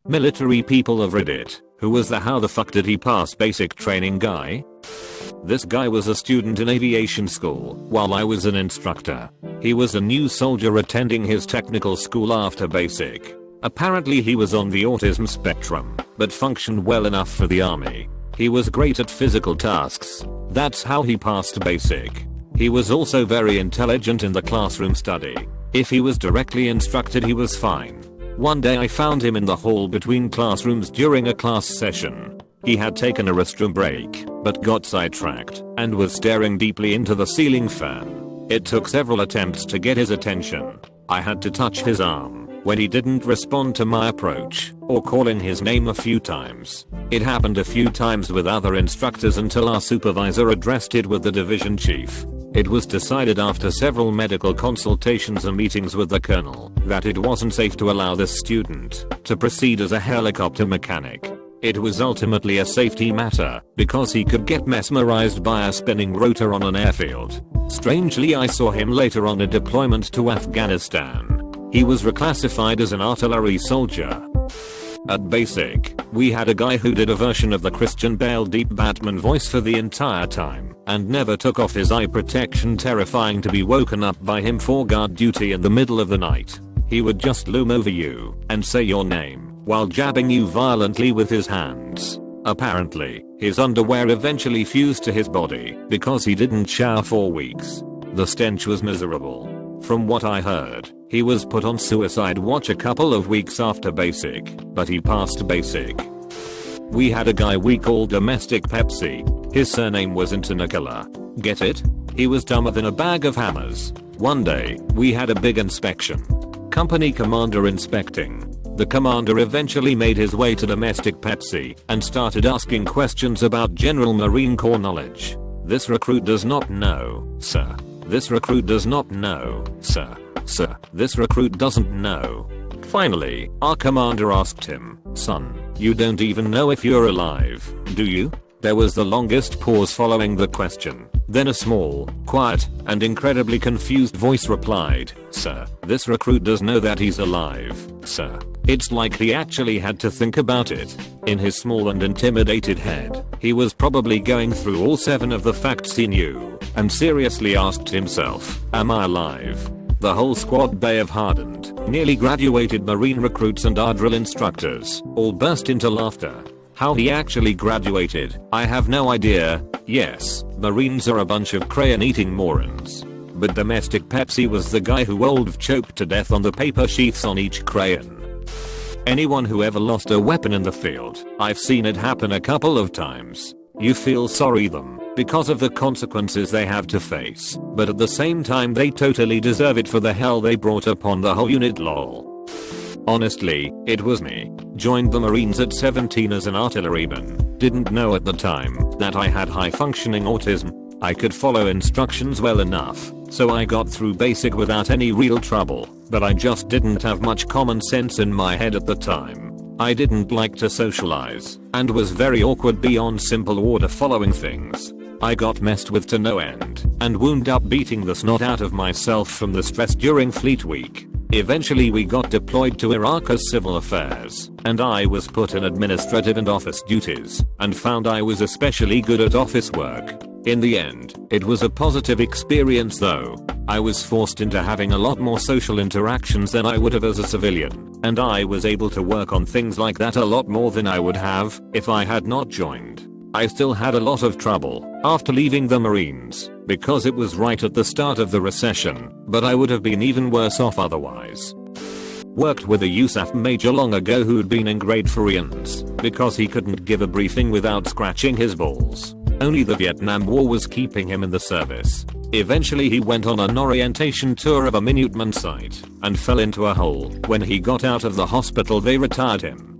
Military people of Reddit, who was the how the fuck did he pass basic training guy? This guy was a student in aviation school while I was an instructor. He was a new soldier attending his technical school after basic. Apparently he was on the autism spectrum, but functioned well enough for the army. He was great at physical tasks. That's how he passed basic. He was also very intelligent in the classroom study. If he was directly instructed he was fine. One day I found him in the hall between classrooms during a class session. He had taken a restroom break, but got sidetracked and was staring deeply into the ceiling fan. It took several attempts to get his attention. I had to touch his arm when he didn't respond to my approach or calling his name a few times. It happened a few times with other instructors until our supervisor addressed it with the division chief. It was decided after several medical consultations and meetings with the colonel that it wasn't safe to allow this student to proceed as a helicopter mechanic. It was ultimately a safety matter because he could get mesmerized by a spinning rotor on an airfield. Strangely, I saw him later on a deployment to Afghanistan. He was reclassified as an artillery soldier. At basic, we had a guy who did a version of the Christian Bale deep Batman voice for the entire time and never took off his eye protection, terrifying to be woken up by him for guard duty in the middle of the night. He would just loom over you and say your name while jabbing you violently with his hands. Apparently, his underwear eventually fused to his body because he didn't shower for weeks. The stench was miserable. From what I heard, he was put on suicide watch a couple of weeks after basic, but he passed basic. We had a guy we called Domestic Pepsi. His surname was Nicola. Get it? He was dumber than a bag of hammers. One day, we had a big inspection. Company commander inspecting. The commander eventually made his way to Domestic Pepsi and started asking questions about general Marine Corps knowledge. This recruit does not know, sir. This recruit does not know, sir. Sir, this recruit doesn't know. Finally, our commander asked him, son, you don't even know if you're alive, do you? There was the longest pause following the question. Then a small, quiet, and incredibly confused voice replied, sir, this recruit does know that he's alive, sir. It's like he actually had to think about it. In his small and intimidated head, he was probably going through all 7 of the facts he knew and seriously asked himself, am I alive? The whole squad bay of hardened, nearly graduated Marine recruits and our drill instructors all burst into laughter. How he actually graduated, I have no idea. Yes, Marines are a bunch of crayon-eating morons. But Domestic Pepsi was the guy who old choked to death on the paper sheaths on each crayon. Anyone who ever lost a weapon in the field, I've seen it happen a couple of times. You feel sorry them because of the consequences they have to face, but at the same time they totally deserve it for the hell they brought upon the whole unit, lol. Honestly, it was me. Joined the Marines at 17 as an artilleryman. Didn't know at the time that I had high functioning autism. I could follow instructions well enough, so I got through basic without any real trouble, but I just didn't have much common sense in my head at the time. I didn't like to socialize, and was very awkward beyond simple order following things. I got messed with to no end, and wound up beating the snot out of myself from the stress during Fleet Week. Eventually we got deployed to Iraq as civil affairs, and I was put in administrative and office duties, and found I was especially good at office work. In the end, it was a positive experience though. I was forced into having a lot more social interactions than I would have as a civilian, and I was able to work on things like that a lot more than I would have if I had not joined. I still had a lot of trouble after leaving the Marines, because it was right at the start of the recession, but I would have been even worse off otherwise. Worked with a USAF major long ago who'd been in grade for Ians, because he couldn't give a briefing without scratching his balls. Only the Vietnam War was keeping him in the service. Eventually he went on an orientation tour of a Minuteman site, and fell into a hole. When he got out of the hospital they retired him.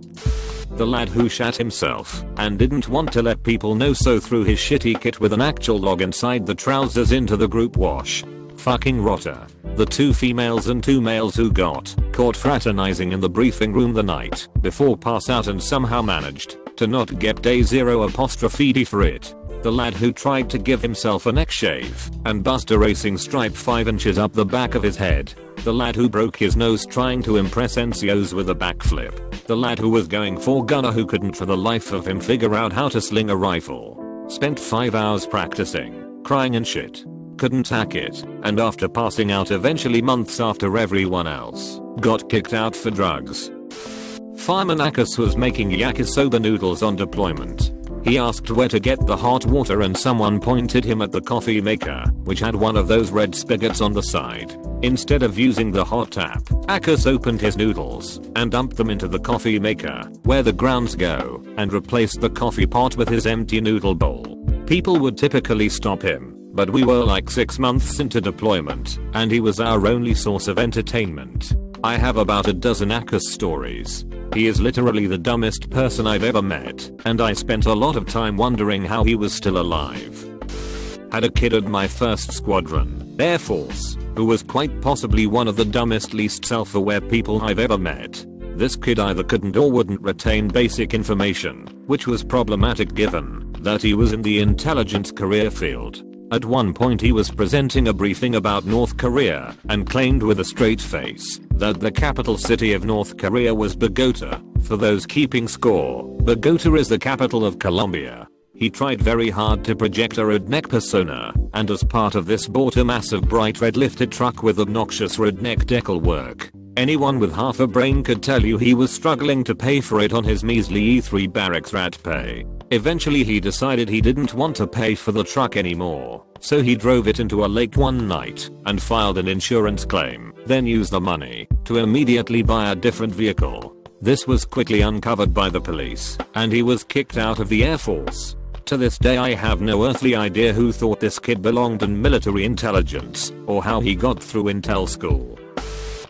The lad who shat himself, and didn't want to let people know, so threw his shitty kit with an actual log inside the trousers into the group wash. Fucking rotter. The 2 females and 2 males who got caught fraternizing in the briefing room the night before pass out and somehow managed to not get day 0 apostrophe D for it. The lad who tried to give himself a neck shave and bust a racing stripe 5 inches up the back of his head. The lad who broke his nose trying to impress NCOs with a backflip. The lad who was going for gunner who couldn't for the life of him figure out how to sling a rifle. Spent 5 hours practicing, crying and shit. Couldn't hack it, and after passing out eventually months after everyone else, got kicked out for drugs. Fireman Akis was making yakisoba noodles on deployment. He asked where to get the hot water and someone pointed him at the coffee maker, which had one of those red spigots on the side. Instead of using the hot tap, Akis opened his noodles and dumped them into the coffee maker, where the grounds go, and replaced the coffee pot with his empty noodle bowl. People would typically stop him, but we were like 6 months into deployment, and he was our only source of entertainment. I have about a dozen Akis stories. He is literally the dumbest person I've ever met, and I spent a lot of time wondering how he was still alive. Had a kid at my first squadron, Air Force, who was quite possibly one of the dumbest, least self-aware people I've ever met. This kid either couldn't or wouldn't retain basic information, which was problematic given that he was in the intelligence career field. At one point he was presenting a briefing about North Korea and claimed with a straight face that the capital city of North Korea was Bogota. For those keeping score, Bogota is the capital of Colombia. He tried very hard to project a redneck persona, and as part of this bought a massive bright red lifted truck with obnoxious redneck decal work. Anyone with half a brain could tell you he was struggling to pay for it on his measly E3 barracks rat pay. Eventually he decided he didn't want to pay for the truck anymore, so he drove it into a lake one night and filed an insurance claim, then used the money to immediately buy a different vehicle. This was quickly uncovered by the police, and he was kicked out of the Air Force. To this day I have no earthly idea who thought this kid belonged in military intelligence, or how he got through intel school.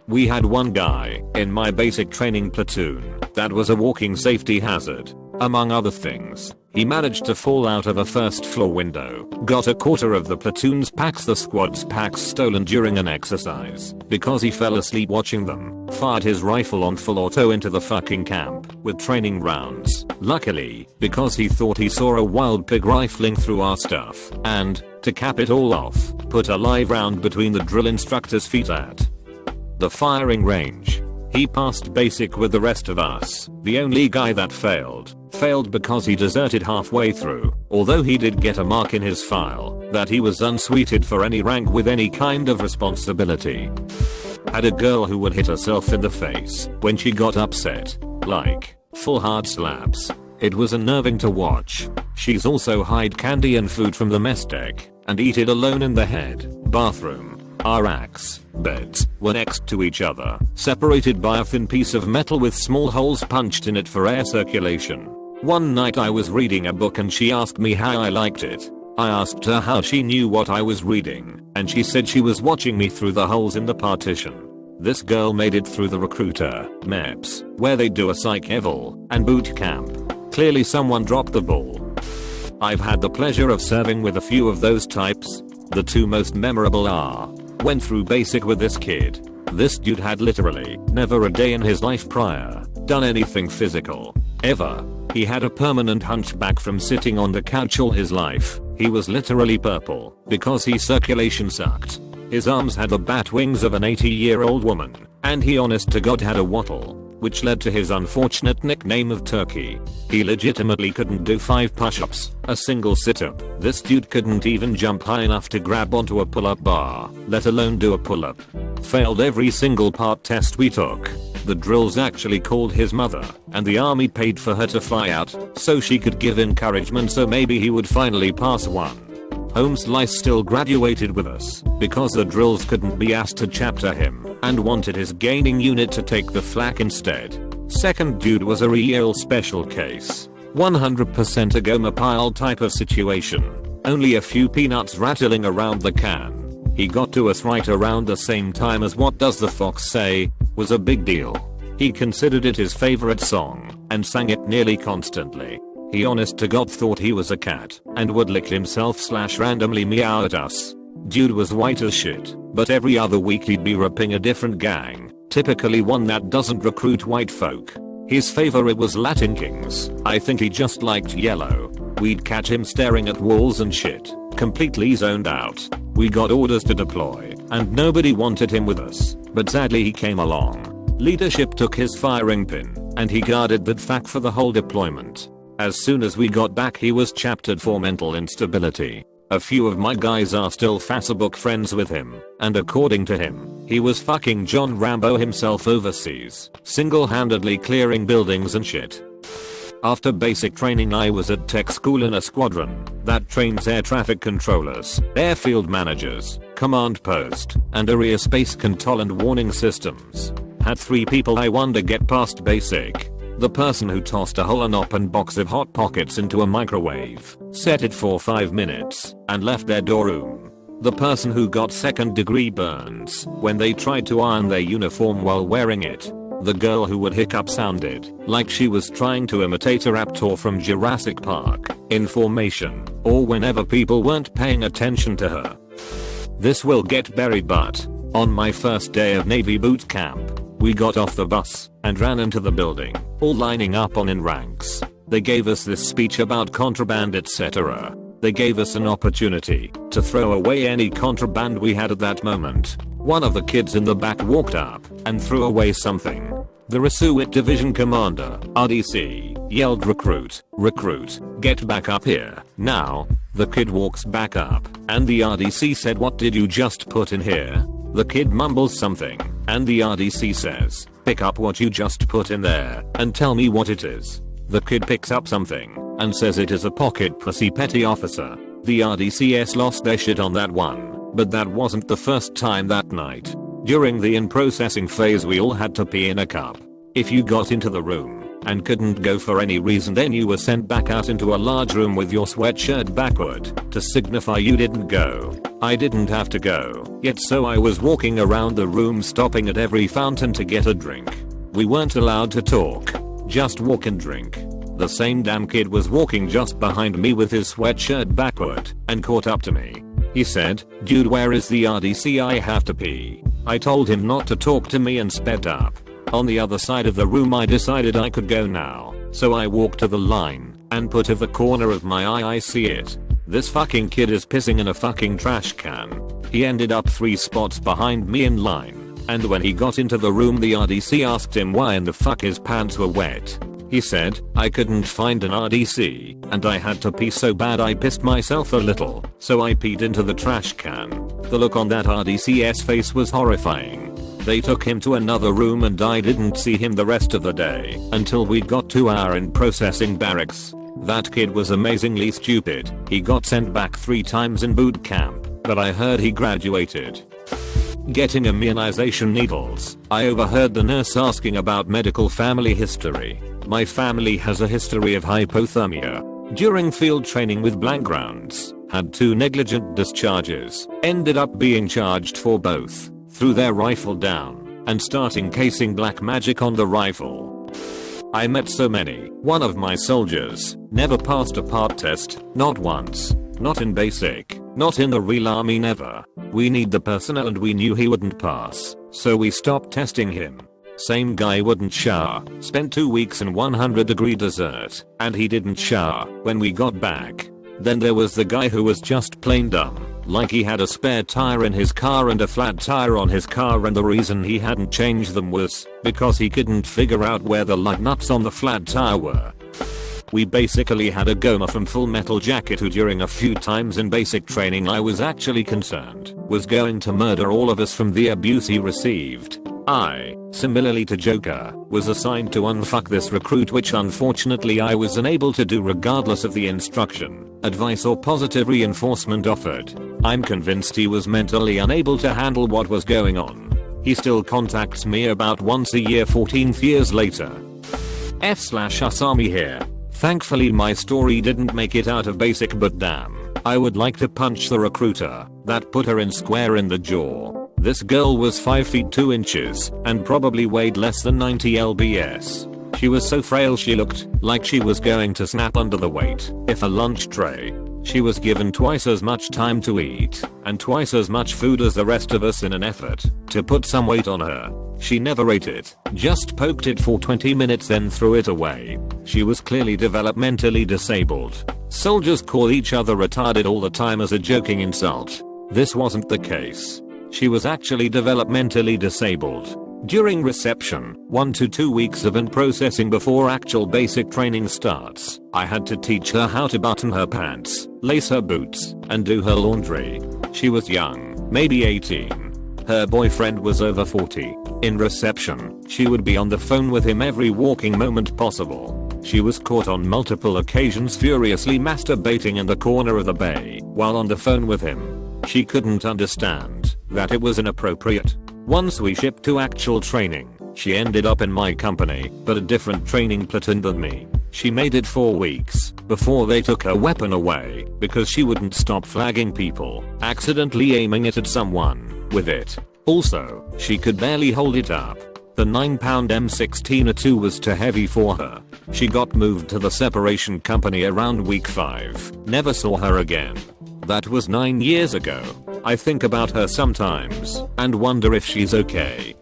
We had one guy in my basic training platoon that was a walking safety hazard. Among other things, he managed to fall out of a first floor window, got a quarter of the platoon's packs, the squad's packs, stolen during an exercise because he fell asleep watching them, fired his rifle on full auto into the fucking camp with training rounds, luckily, because he thought he saw a wild pig rifling through our stuff, and, to cap it all off, put a live round between the drill instructor's feet at the firing range. He passed basic with the rest of us. The only guy that failed because he deserted halfway through, although he did get a mark in his file that he was unsuited for any rank with any kind of responsibility. Had a girl who would hit herself in the face when she got upset, like full hard slaps. It was unnerving to watch. She's also hide candy and food from the mess deck and eat it alone in the head bathroom. Our racks, beds, were next to each other, separated by a thin piece of metal with small holes punched in it for air circulation. One night I was reading a book and she asked me how I liked it. I asked her how she knew what I was reading, and she said she was watching me through the holes in the partition. This girl made it through the recruiter, MEPS, where they do a psych eval, and boot camp. Clearly someone dropped the ball. I've had the pleasure of serving with a few of those types. The two most memorable are: went through basic with this kid. This dude had literally never a day in his life prior done anything physical, ever. He had a permanent hunchback from sitting on the couch all his life. He was literally purple because his circulation sucked. His arms had the bat wings of an 80-year-old woman, and he honest to God had a wattle, which led to his unfortunate nickname of Turkey. He legitimately couldn't do 5 push-ups, a single sit-up. This dude couldn't even jump high enough to grab onto a pull-up bar, let alone do a pull-up. Failed every single part test we took. The drills actually called his mother, and the army paid for her to fly out so she could give encouragement so maybe he would finally pass one. Home Slice still graduated with us because the drills couldn't be asked to chapter him and wanted his gaining unit to take the flak instead. Second dude was a real special case. 100% a Goma pile type of situation. Only a few peanuts rattling around the can. He got to us right around the same time as What Does the Fox Say was a big deal. He considered it his favorite song and sang it nearly constantly. He honest to God thought he was a cat and would lick himself / randomly meow at us. Dude was white as shit, but every other week he'd be ripping a different gang, typically one that doesn't recruit white folk. His favorite was Latin Kings. I think he just liked yellow. We'd catch him staring at walls and shit, completely zoned out. We got orders to deploy, and nobody wanted him with us, but sadly he came along. Leadership took his firing pin, and he guarded that fact for the whole deployment. As soon as we got back he was chaptered for mental instability. A few of my guys are still Facebook friends with him, and according to him, he was fucking John Rambo himself overseas, single-handedly clearing buildings and shit. After basic training I was at tech school in a squadron that trains air traffic controllers, airfield managers, command post, and area space control and warning systems. Had 3 people I wonder get past basic. The person who tossed a whole unopened box of Hot Pockets into a microwave, set it for 5 minutes, and left their door room. The person who got 2nd-degree burns when they tried to iron their uniform while wearing it. The girl who would hiccup sounded like she was trying to imitate a raptor from Jurassic Park in formation, or whenever people weren't paying attention to her. This will get buried, but on my first day of Navy boot camp, we got off the bus and ran into the building, all lining up on in ranks. They gave us this speech about contraband, etc. They gave us an opportunity to throw away any contraband we had at that moment. One of the kids in the back walked up and threw away something. The Rasuit Division Commander, RDC, yelled, "Recruit, recruit, get back up here, now." The kid walks back up, and the RDC said, "What did you just put in here?" The kid mumbles something, and the RDC says, "Pick up what you just put in there, and tell me what it is." The kid picks up something, and says it is a pocket pussy, petty officer. The RDCS lost their shit on that one. But that wasn't the first time that night. During the in-processing phase we all had to pee in a cup. If you got into the room and couldn't go for any reason, then you were sent back out into a large room with your sweatshirt backward to signify you didn't go. I didn't have to go yet, so I was walking around the room stopping at every fountain to get a drink. We weren't allowed to talk, just walk and drink. The same damn kid was walking just behind me with his sweatshirt backward and caught up to me. He said, "Dude, where is the RDC? I have to pee." I told him not to talk to me and sped up. On the other side of the room I decided I could go now, so I walked to the line and put of the corner of my eye I see it. This fucking kid is pissing in a fucking trash can. He ended up 3 spots behind me in line, and when he got into the room the RDC asked him why in the fuck his pants were wet. He said, "I couldn't find an RDC, and I had to pee so bad I pissed myself a little, so I peed into the trash can." The look on that RDC's face was horrifying. They took him to another room and I didn't see him the rest of the day until we got to our in-processing barracks. That kid was amazingly stupid. He got sent back 3 times in boot camp, but I heard he graduated. Getting immunization needles. I overheard the nurse asking about medical family history. My family has a history of hypothermia. During field training with blank rounds, had 2 negligent discharges, ended up being charged for both, threw their rifle down, and starting casing black magic on the rifle. I met so many. One of my soldiers never passed a part test, not once. Not in basic, not in the real army, never. We need the personnel and we knew he wouldn't pass, so we stopped testing him. Same guy wouldn't shower, spent 2 weeks in 100-degree desert, and he didn't shower when we got back. Then there was the guy who was just plain dumb, like he had a spare tire in his car and a flat tire on his car, and the reason he hadn't changed them was because he couldn't figure out where the lug nuts on the flat tire were. We basically had a Goma from Full Metal Jacket who during a few times in basic training I was actually concerned was going to murder all of us from the abuse he received. I, similarly to Joker, was assigned to unfuck this recruit, which unfortunately I was unable to do regardless of the instruction, advice or positive reinforcement offered. I'm convinced he was mentally unable to handle what was going on. He still contacts me about once a year 14 years later. F/us Army here. Thankfully my story didn't make it out of basic, but damn, I would like to punch the recruiter that put her in square in the jaw. This girl was 5 feet 2 inches and probably weighed less than 90 lbs. She was so frail she looked like she was going to snap under the weight if a lunch tray. She was given twice as much time to eat and twice as much food as the rest of us in an effort to put some weight on her. She never ate it, just poked it for 20 minutes then threw it away. She was clearly developmentally disabled. Soldiers call each other retarded all the time as a joking insult. This wasn't the case. She was actually developmentally disabled. During reception, 1 to 2 weeks of in-processing before actual basic training starts, I had to teach her how to button her pants, lace her boots, and do her laundry. She was young, maybe 18. Her boyfriend was over 40. In reception, she would be on the phone with him every waking moment possible. She was caught on multiple occasions furiously masturbating in the corner of the bay while on the phone with him. She couldn't understand that it was inappropriate. Once we shipped to actual training, she ended up in my company, but a different training platoon than me. She made it 4 weeks before they took her weapon away because she wouldn't stop flagging people, accidentally aiming it at someone with it. Also, she could barely hold it up. The 9-pound M16A2 was too heavy for her. She got moved to the separation company around week 5. Never saw her again. That was 9 years ago. I think about her sometimes and wonder if she's okay.